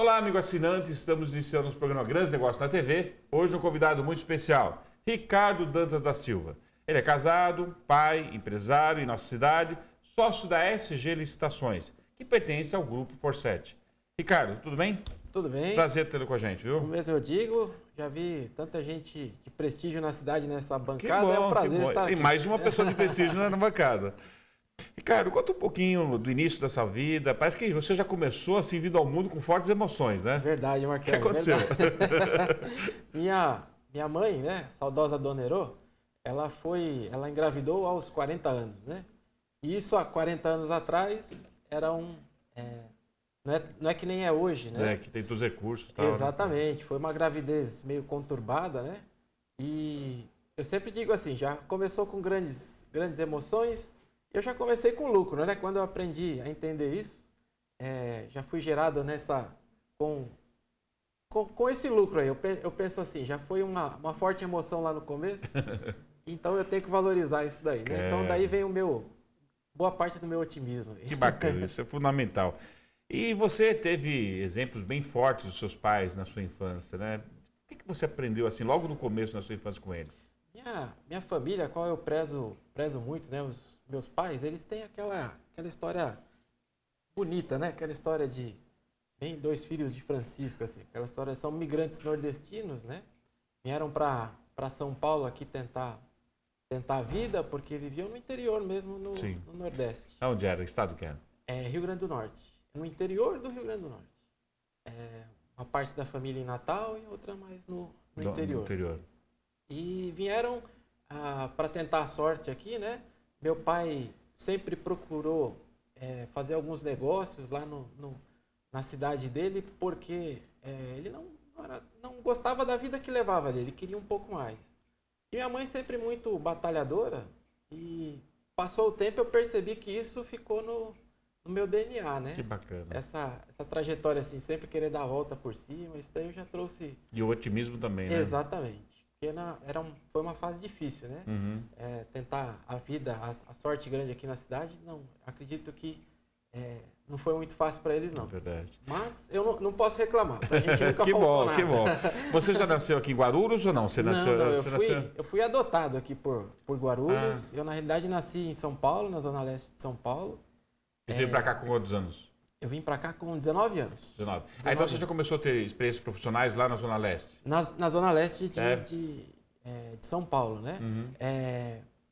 Olá, amigo assinante, estamos iniciando o programa Grandes Negócios na TV. Hoje um convidado muito especial, Ricardo Dantas da Silva. Ele é casado, pai, empresário em nossa cidade, sócio da SG Licitações, que pertence ao Grupo Forset. Ricardo, tudo bem? Tudo bem. Prazer tê-lo com a gente, viu? O mesmo eu digo, já vi tanta gente de prestígio na cidade nessa Que bancada, bom, é um prazer que bom. estar aqui. E mais de uma pessoa de prestígio na bancada. Ricardo, conta um pouquinho do início dessa vida. Parece que você já começou assim, vindo ao mundo com fortes emoções, né? Verdade, Marquinhos. O que aconteceu? minha mãe, né, saudosa Dona Herô, ela engravidou aos 40 anos, né? E isso há 40 anos atrás era não é que nem é hoje, né? É, que tem todos os recursos e tal. Exatamente, foi uma gravidez meio conturbada, né? E eu sempre digo assim, já começou com grandes emoções. Eu já comecei com lucro, né? Quando eu aprendi a entender isso, já fui gerado com esse lucro aí. Eu penso assim, já foi uma forte emoção lá no começo, então eu tenho que valorizar isso daí, né? Então daí vem boa parte do meu otimismo. Que bacana, isso é fundamental. E você teve exemplos bem fortes dos seus pais na sua infância, né? O que você aprendeu assim logo no começo da sua infância com eles? Minha família, a qual eu prezo muito, né? Os meus pais, eles têm aquela história bonita, né? Aquela história de dois filhos de Francisco, assim. Aquela história, são migrantes nordestinos, né? Vieram para São Paulo aqui tentar a vida, porque viviam no interior mesmo, no Nordeste. Onde era? Estado que era? Rio Grande do Norte. No interior do Rio Grande do Norte. Uma parte da família em Natal e outra mais no interior. No interior. E vieram para tentar a sorte aqui, né? Meu pai sempre procurou fazer alguns negócios lá na cidade dele, porque ele não gostava da vida que levava ali, ele queria um pouco mais. E minha mãe sempre muito batalhadora, e passou o tempo, eu percebi que isso ficou no meu DNA, né? Que bacana. Essa trajetória, assim, sempre querer dar a volta por cima, isso daí eu já trouxe... E o otimismo também, né? Exatamente. Porque foi uma fase difícil, né? Uhum. Tentar a vida, a sorte grande aqui na cidade, não. Acredito que não foi muito fácil para eles, não. É verdade. Mas eu não posso reclamar. Pra gente nunca Que faltou bom, nada. que bom. Você já nasceu aqui em Guarulhos ou não? Você nasceu, eu fui adotado aqui por Guarulhos. Eu, na realidade, nasci em São Paulo, na zona leste de São Paulo. Você veio para cá com quantos anos? Eu vim para cá com 19 anos. 19. Então você já começou a ter experiências profissionais lá na Zona Leste? Na Zona Leste de São Paulo, né? Uhum.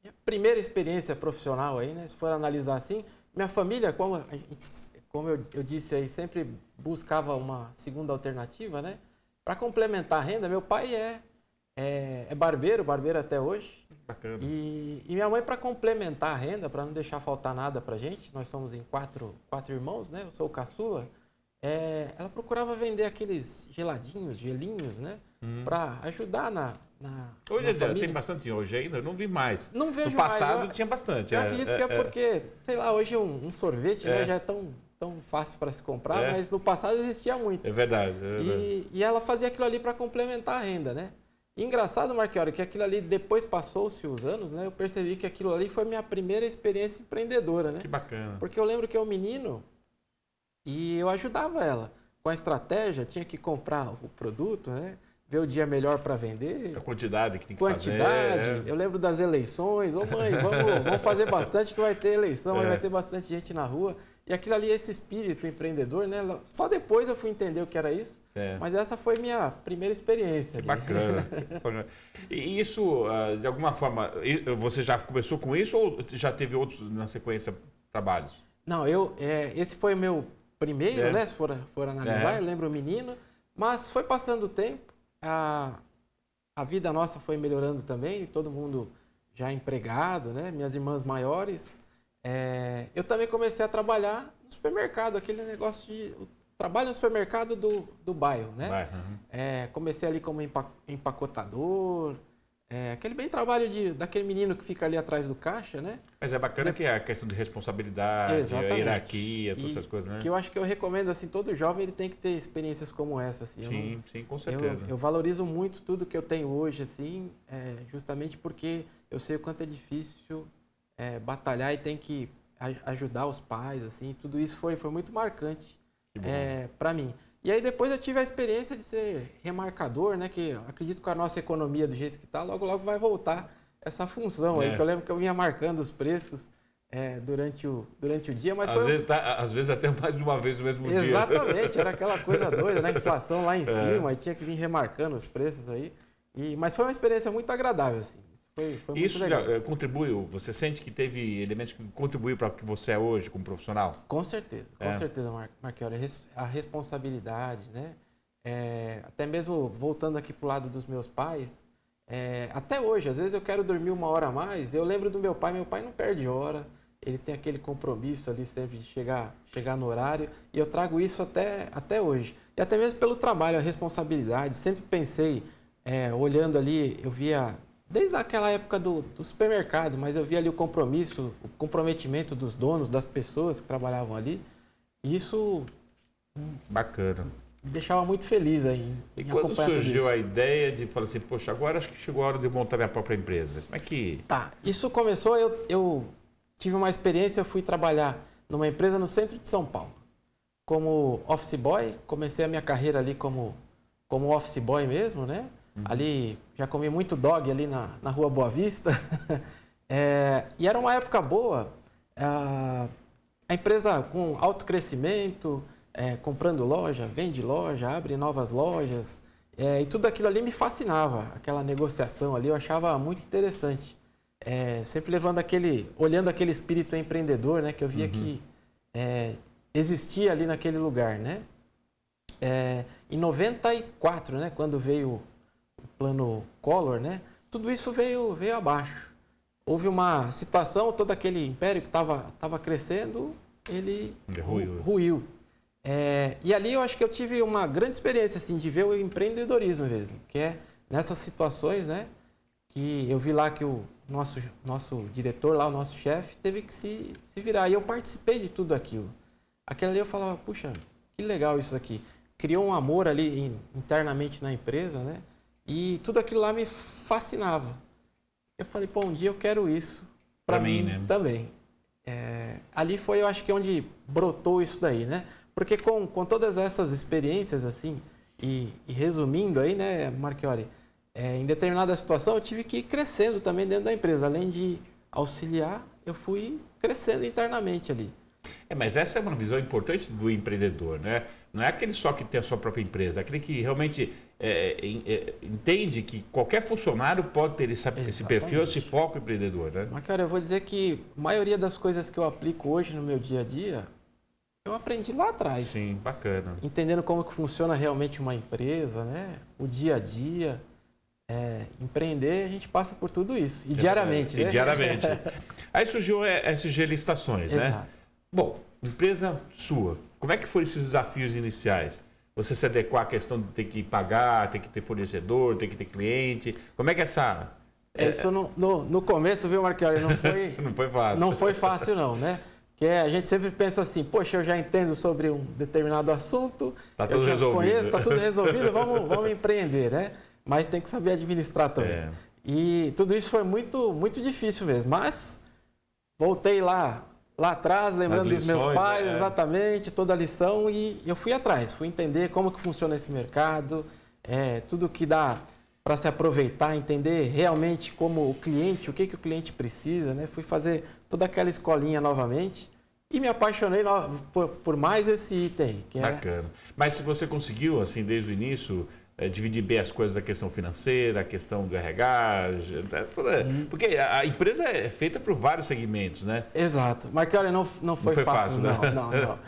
Minha primeira experiência profissional aí, né? Se for analisar assim, minha família, como eu disse aí, sempre buscava uma segunda alternativa, né? Para complementar a renda. Meu pai é barbeiro até hoje. Bacana. E minha mãe, para complementar a renda, para não deixar faltar nada pra gente, nós somos em quatro irmãos, né? Eu sou o caçula. Ela procurava vender aqueles gelinhos, né? Para ajudar Hoje família. tem bastante, hoje ainda eu não vi mais. Não vejo no passado mais. Tinha bastante. Eu acredito que é porque, sei lá, hoje um sorvete, né, já é tão fácil para se comprar, mas no passado existia muito. É verdade. E ela fazia aquilo ali para complementar a renda, né? E engraçado, Marquinhos, que aquilo ali, depois passou-se os anos, né? Eu percebi que aquilo ali foi minha primeira experiência empreendedora, né? Que bacana. Porque eu lembro que eu menino e eu ajudava ela com a estratégia, tinha que comprar o produto, né? Ver o dia melhor para vender. A quantidade que tem que fazer. Eu lembro das eleições. Ô mãe, vamos fazer bastante que vai ter eleição, vai ter bastante gente na rua. E aquilo ali, esse espírito empreendedor, né? Só depois eu fui entender o que era isso. Mas essa foi minha primeira experiência. Que bacana. E isso, de alguma forma, você já começou com isso ou já teve outros na sequência trabalhos? Não, esse foi o meu primeiro, né? Se for analisar, eu lembro o menino. Mas foi passando o tempo, a vida nossa foi melhorando também, todo mundo já empregado, né? Minhas irmãs maiores. Eu também comecei a trabalhar no supermercado, aquele negócio de trabalho no supermercado do bairro, né? Comecei ali como empacotador, aquele bem trabalho daquele menino que fica ali atrás do caixa, né? Mas é bacana que é a questão de responsabilidade, a hierarquia, todas essas coisas, né? Que eu acho que eu recomendo, assim, todo jovem ele tem que ter experiências como essa, assim. Sim, com certeza. Eu valorizo muito tudo que eu tenho hoje, assim, justamente porque eu sei o quanto é difícil batalhar e tem que ajudar os pais, assim, tudo isso foi muito marcante para mim. E aí depois eu tive a experiência de ser remarcador, né? Que eu acredito que com a nossa economia do jeito que está, logo logo vai voltar essa função aí, que eu lembro que eu vinha marcando os preços durante o dia, mas às vezes até mais de uma vez no mesmo dia. Exatamente, era aquela coisa doida, né? Inflação lá em cima, aí tinha que vir remarcando os preços aí. Mas foi uma experiência muito agradável, assim. Foi muito Isso legal. Contribuiu? Você sente que teve elementos que contribuíram para o que você é hoje como profissional? Com certeza, Marchiori. A responsabilidade, né? Até mesmo voltando aqui para o lado dos meus pais, até hoje, às vezes eu quero dormir 1 hora a mais, eu lembro do meu pai não perde hora, ele tem aquele compromisso ali sempre de chegar no horário, e eu trago isso até hoje. E até mesmo pelo trabalho, a responsabilidade, sempre pensei, olhando ali, eu via... Desde aquela época do supermercado, mas eu via ali o compromisso, o comprometimento dos donos, das pessoas que trabalhavam ali. E isso... Bacana. Me deixava muito feliz aí em quando surgiu a ideia de falar assim, poxa, agora acho que chegou a hora de montar minha própria empresa? Como é que... Tá, isso começou, eu tive uma experiência, eu fui trabalhar numa empresa no centro de São Paulo. Como office boy, comecei a minha carreira ali como office boy mesmo, né? Ali, já comi muito dog ali na Rua Boa Vista. E era uma época boa. A empresa com alto crescimento, comprando loja, vende loja, abre novas lojas. E tudo aquilo ali me fascinava. Aquela negociação ali eu achava muito interessante. Sempre olhando aquele espírito empreendedor, né? Que eu via que existia ali naquele lugar, né? Em 94, né? Quando veio... plano Collor, né? Tudo isso veio abaixo. Houve uma situação, todo aquele império que estava crescendo, ele ruiu. E ali eu acho que eu tive uma grande experiência assim, de ver o empreendedorismo mesmo, que é nessas situações, né? Que eu vi lá que o nosso diretor, lá, o nosso chefe, teve que se virar. E eu participei de tudo aquilo. Aquilo ali eu falava, puxa, que legal isso aqui. Criou um amor ali internamente na empresa, né? E tudo aquilo lá me fascinava. Eu falei, pô, um dia eu quero isso para mim, né? Também. Ali foi, eu acho que onde brotou isso daí, né? Porque com todas essas experiências, assim, e resumindo aí, né, Marchiori, em determinada situação eu tive que ir crescendo também dentro da empresa. Além de auxiliar, eu fui crescendo internamente ali. Mas essa é uma visão importante do empreendedor, né? Não é aquele só que tem a sua própria empresa, é aquele que realmente entende que qualquer funcionário pode ter esse perfil, esse foco empreendedor, né? Mas, cara, eu vou dizer que a maioria das coisas que eu aplico hoje no meu dia a dia, eu aprendi lá atrás. Sim, bacana. Entendendo como que funciona realmente uma empresa, né? O dia a dia. Empreender, a gente passa por tudo isso. E diariamente, né? E diariamente. Aí surgiu a SG Licitações, né? Exato. Bom, empresa sua, como é que foram esses desafios iniciais? Você se adequar à questão de ter que pagar, ter que ter fornecedor, ter que ter cliente. Como é que essa... Isso no começo, viu, Marchiori? Não foi, não foi fácil. Não foi fácil, não, né? Porque a gente sempre pensa assim, poxa, eu já entendo sobre um determinado assunto, tudo resolvido. Conheço, está tudo resolvido, vamos empreender, né? Mas tem que saber administrar também. E tudo isso foi muito, muito difícil mesmo. Mas voltei lá atrás, lembrando dos meus pais, exatamente, toda a lição, e eu fui atrás, fui entender como que funciona esse mercado, tudo que dá para se aproveitar, entender realmente como o cliente, o que o cliente precisa, né? Fui fazer toda aquela escolinha novamente e me apaixonei por mais esse item. Bacana. Mas se você conseguiu, assim, desde o início... dividir bem as coisas da questão financeira, a questão do RH, porque a empresa é feita por vários segmentos, né? Exato. Marchiori, não foi fácil, né? Não.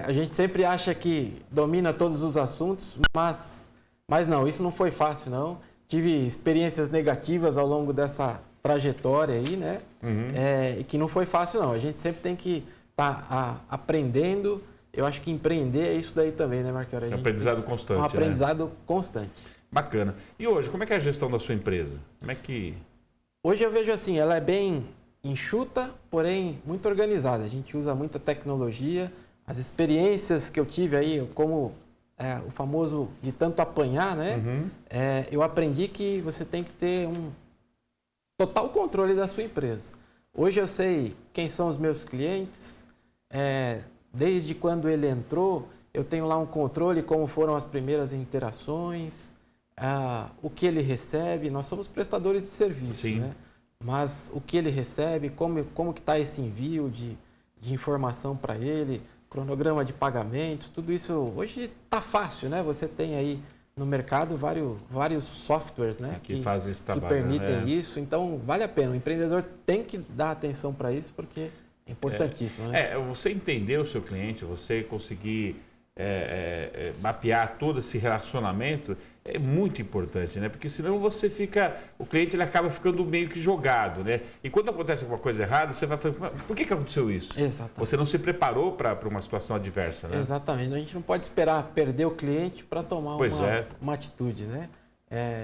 A gente sempre acha que domina todos os assuntos, mas não, isso não foi fácil, não. Tive experiências negativas ao longo dessa trajetória aí, né? E que não foi fácil, não. A gente sempre tem que estar aprendendo. Eu acho que empreender é isso daí também, né, Marchiori? É um aprendizado constante. Um aprendizado constante. Bacana. E hoje, como é que é a gestão da sua empresa? Como é que... Hoje eu vejo assim, ela é bem enxuta, porém muito organizada. A gente usa muita tecnologia. As experiências que eu tive aí, como o famoso de tanto apanhar, né? Eu aprendi que você tem que ter um total controle da sua empresa. Hoje eu sei quem são os meus clientes, desde quando ele entrou, eu tenho lá um controle, como foram as primeiras interações, o que ele recebe. Nós somos prestadores de serviço, né? Mas o que ele recebe, como que está esse envio de informação para ele, cronograma de pagamento, tudo isso hoje está fácil, né? Você tem aí no mercado vários softwares, né? Que fazem esse trabalho, que permitem isso. Então, vale a pena. O empreendedor tem que dar atenção para isso, porque é importantíssimo, né? Você entender o seu cliente, você conseguir mapear todo esse relacionamento é muito importante, né? Porque senão o cliente ele acaba ficando meio que jogado, né? E quando acontece alguma coisa errada, você vai falar, por que aconteceu isso? Exatamente. Você não se preparou para uma situação adversa, né? Exatamente. A gente não pode esperar perder o cliente para tomar uma atitude, né?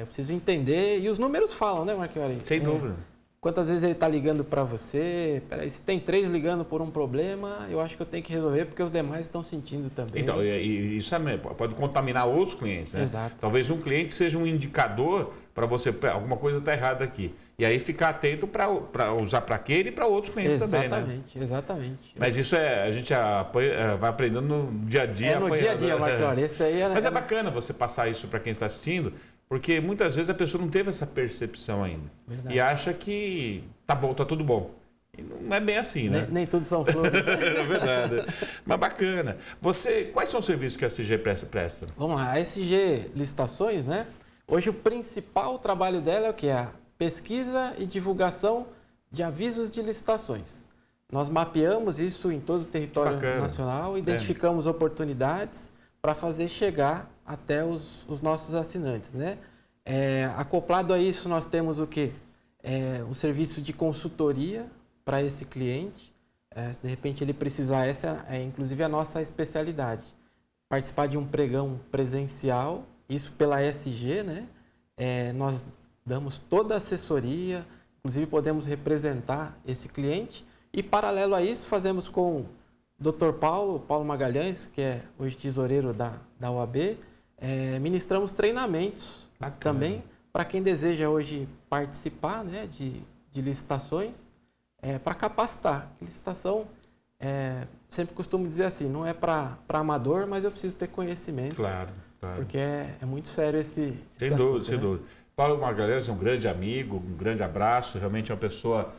Eu preciso entender, e os números falam, né, Marchiori? Sem dúvida. Quantas vezes ele está ligando para você? Peraí, se tem 3 ligando por um problema, eu acho que eu tenho que resolver porque os demais estão sentindo também. Então, isso pode contaminar outros clientes, né? Exato. Talvez um cliente seja um indicador para você, alguma coisa está errada aqui. E aí ficar atento para usar para aquele e para outros clientes também, né? Exatamente. Mas isso a gente vai aprendendo no dia a dia. No dia a dia, Marchiori. Mas é bacana você passar isso para quem está assistindo, porque muitas vezes a pessoa não teve essa percepção ainda. Verdade. E acha que tá bom, tá tudo bom. E não é bem assim, né? Nem tudo são flores. É verdade. Mas bacana. Quais são os serviços que a SG presta? Vamos lá, a SG Licitações, né? Hoje o principal trabalho dela é o que? A pesquisa e divulgação de avisos de licitações. Nós mapeamos isso em todo o território nacional, identificamos oportunidades para fazer chegar até os nossos assinantes, né? Acoplado a isso, nós temos o quê? Um serviço de consultoria para esse cliente. Se de repente ele precisar, essa é inclusive a nossa especialidade. Participar de um pregão presencial, isso pela SG, né? Nós damos toda a assessoria, inclusive podemos representar esse cliente. E paralelo a isso, fazemos com o Dr. Paulo Magalhães, que é hoje tesoureiro da OAB, ministramos treinamentos também para quem deseja hoje participar, né, de licitações, para capacitar. Licitação, sempre costumo dizer assim, não é para amador, mas eu preciso ter conhecimento. Claro. Porque é muito sério esse sem assunto, sem né? dúvida. Paulo Magalhães é um grande amigo, um grande abraço, realmente é uma pessoa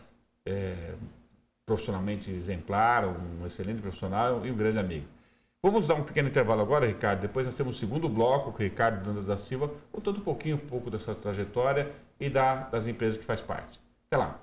profissionalmente exemplar, um excelente profissional e um grande amigo. Vamos dar um pequeno intervalo agora, Ricardo, depois nós temos o segundo bloco com o Ricardo Dantas da Silva, contando um pouco dessa trajetória e das empresas que faz parte. Até lá.